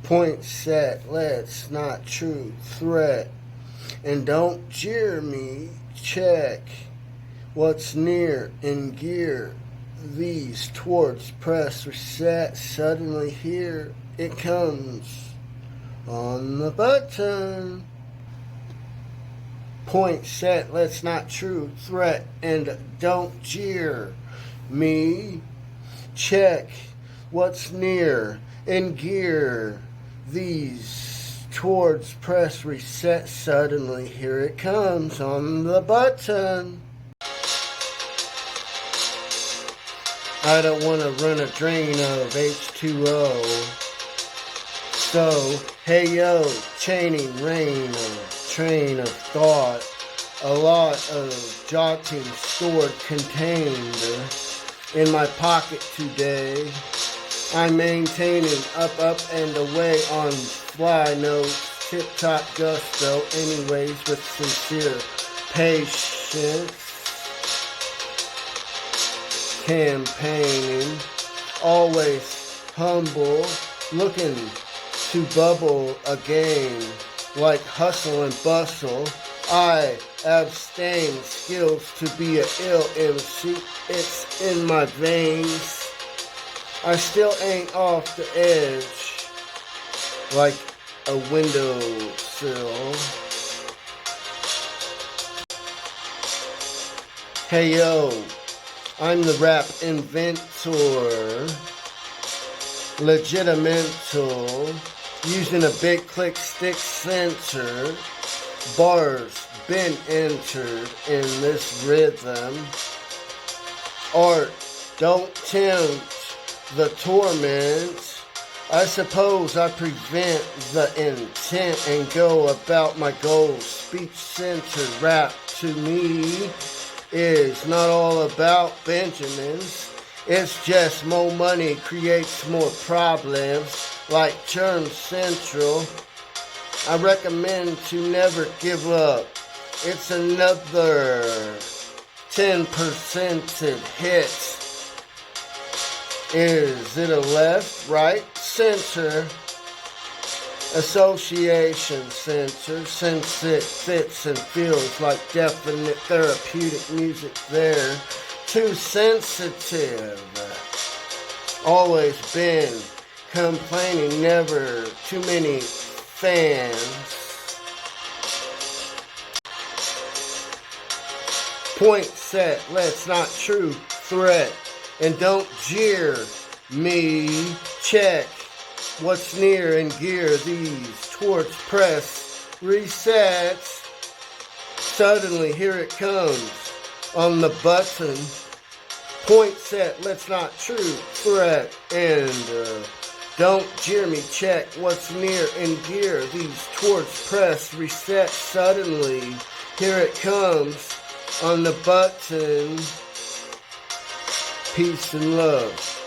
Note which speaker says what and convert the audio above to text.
Speaker 1: Point set, let's not true threat. And don't jeer me, check what's near in gear. These towards press reset, suddenly here it comes on the button. Point set, let's not true threat. And don't jeer me, check what's near in gear. These towards press reset, suddenly here it comes on the button. I don't want to run a drain of H2O. So, hey yo, chaining rain, a train of thought, a lot of jotting stored contained in my pocket today. I'm maintaining up and away on fly notes, tip-top gusto, anyways with sincere patience. Campaigning, always humble, looking to bubble again, like hustle and bustle. I abstain skills to be a ill MC, it's in my veins. I still ain't off the edge like a windowsill. Hey yo, I'm the rap inventor, legitimental, using a big click stick sensor. Bars been entered in this rhythm. Art don't tempt the torment. I suppose I prevent the intent and go about my goals. Speech-centered rap to me is not all about Benjamins. It's just more money creates more problems, like Churn Central. I recommend to never give up. It's another 10% hit. Is it a left, right, center? Association center, since it fits and feels like definite therapeutic music there. Too sensitive. Always been complaining, never too many fans. Point set, let's not true threat. And don't jeer me, check what's near in gear. These towards press resets. Suddenly here it comes on the button. Point set, let's not true threat. And don't jeer me, check what's near in gear. These towards press reset. Suddenly here it comes on the button. Peace and love.